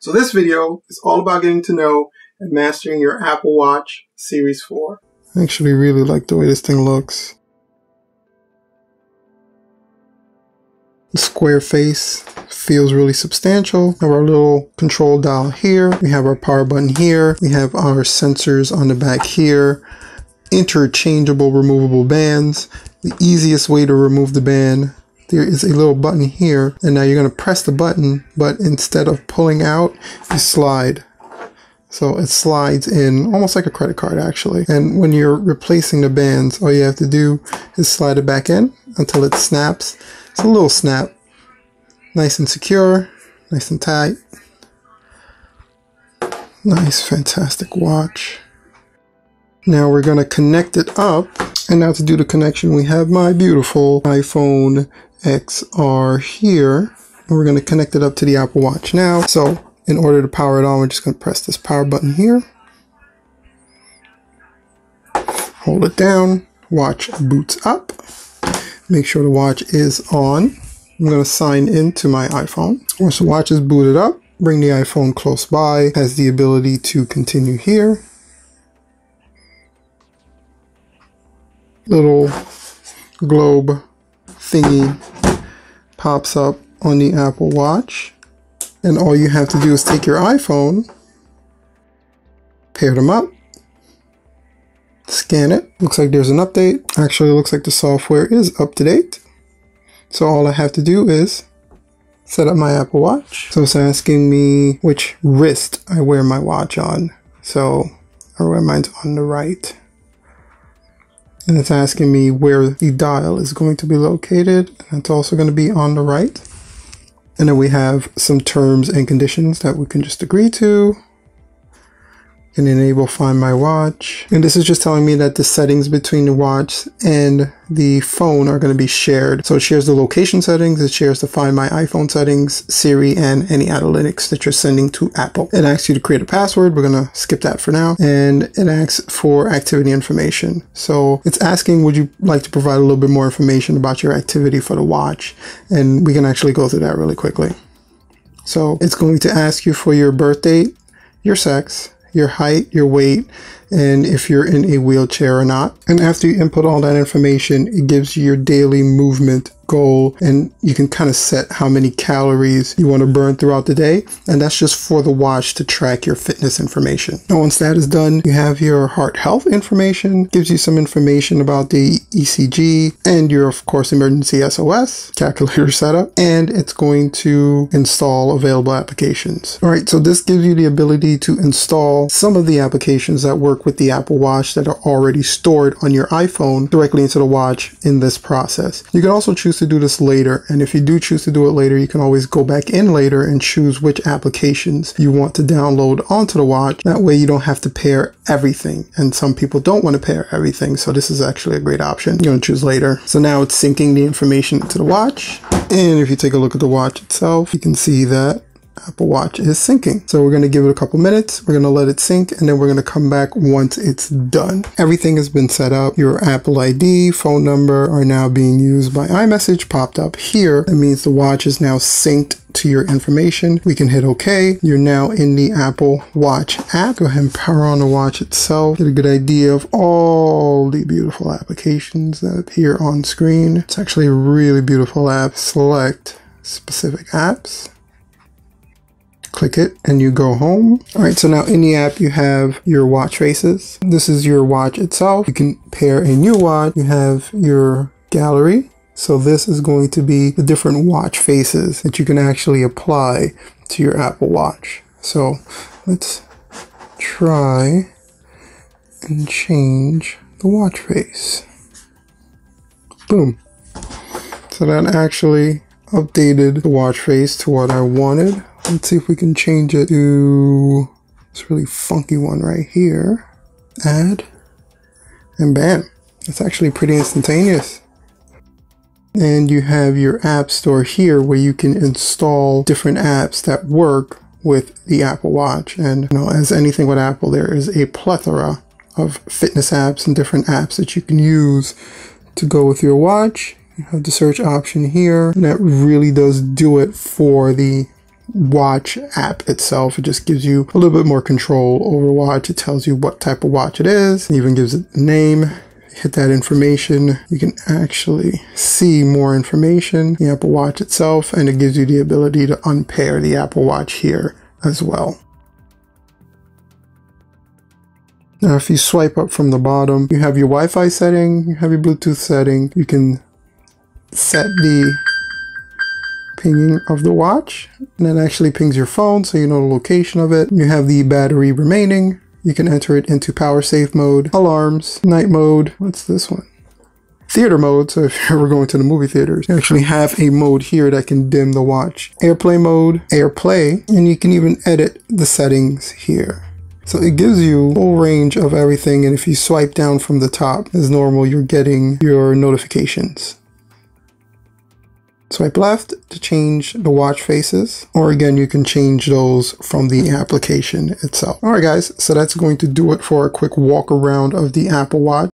So this video is all about getting to know and mastering your Apple Watch Series 4. I actually really like the way this thing looks. The square face feels really substantial. We have our little control dial here. We have our power button here. We have our sensors on the back here. Interchangeable removable bands. The easiest way to remove the band, there is a little button here, and now you're going to press the button, but instead of pulling out, you slide. So it slides in almost like a credit card actually. And when you're replacing the bands, all you have to do is slide it back in until it snaps. It's a little snap. Nice and secure, nice and tight. Nice, fantastic watch. Now we're going to connect it up. And now to do the connection, we have my beautiful iPhone XR here. And we're going to connect it up to the Apple Watch now. So in order to power it on, we're just going to press this power button here. Hold it down. Watch boots up. Make sure the watch is on. I'm going to sign into my iPhone. Once the watch is booted up, bring the iPhone close by. It has the ability to continue here. Little globe thingy pops up on the Apple Watch. And all you have to do is take your iPhone, pair them up, scan it. Looks like there's an update. Actually, it looks like the software is up to date. So all I have to do is set up my Apple Watch. So it's asking me which wrist I wear my watch on. So I wear mine on the right. And it's asking me where the dial is going to be located. And it's also going to be on the right. And then we have some terms and conditions that we can just agree to. And enable Find My Watch. And this is just telling me that the settings between the watch and the phone are going to be shared. So it shares the location settings, it shares the Find My iPhone settings, Siri, and any analytics that you're sending to Apple. It asks you to create a password. We're going to skip that for now. And it asks for activity information. So it's asking, would you like to provide a little bit more information about your activity for the watch? And we can actually go through that really quickly. So it's going to ask you for your birth date, your sex, your height, your weight, and if you're in a wheelchair or not. And after you input all that information, it gives you your daily movement goal, and you can kind of set how many calories you want to burn throughout the day. And that's just for the watch to track your fitness information. And once that is done, you have your heart health information, gives you some information about the ECG and your, of course, emergency SOS, calculator setup, and it's going to install available applications. All right, so this gives you the ability to install some of the applications that work with the Apple Watch that are already stored on your iPhone directly into the watch in this process. You can also choose to do this later, and if you do choose to do it later, you can always go back in later and choose which applications you want to download onto the watch. That way you don't have to pair everything, and some people don't want to pair everything, so this is actually a great option. You're going to choose later. So now it's syncing the information into the watch, and if you take a look at the watch itself, you can see that Apple Watch is syncing. So we're going to give it a couple minutes. We're going to let it sync, and then we're going to come back once it's done. Everything has been set up. Your Apple ID, phone number are now being used by iMessage popped up here. That means the watch is now synced to your information. We can hit OK. You're now in the Apple Watch app. Go ahead and power on the watch itself. Get a good idea of all the beautiful applications that appear on screen. It's actually a really beautiful app. Select specific apps. Click it and you go home. All right, so now in the app you have your watch faces. This is your watch itself. You can pair a new watch. You have your gallery. So this is going to be the different watch faces that you can actually apply to your Apple Watch. So let's try and change the watch face. Boom. So that actually updated the watch face to what I wanted. Let's see if we can change it to this really funky one right here. Add, and bam. It's actually pretty instantaneous. And you have your app store here where you can install different apps that work with the Apple Watch. And you know, as anything with Apple, there is a plethora of fitness apps and different apps that you can use to go with your watch. You have the search option here, and that really does do it for the watch app itself. It just gives you a little bit more control over the watch. It tells you what type of watch it is. It even gives it a name. Hit that information, you can actually see more information, the Apple Watch itself, and it gives you the ability to unpair the Apple Watch here as well. Now, if you swipe up from the bottom, you have your Wi-Fi setting, you have your Bluetooth setting. You can set the pinging of the watch, and it actually pings your phone so you know the location of it. You have the battery remaining. You can enter it into power safe mode, alarms, night mode. What's this one? Theater mode. So if you're ever going to the movie theaters, you actually have a mode here that can dim the watch. Airplay mode, AirPlay, and you can even edit the settings here. So it gives you a full range of everything. And if you swipe down from the top as normal, you're getting your notifications. Swipe left to change the watch faces, or again, you can change those from the application itself. All right, guys, so that's going to do it for a quick walk around of the Apple Watch.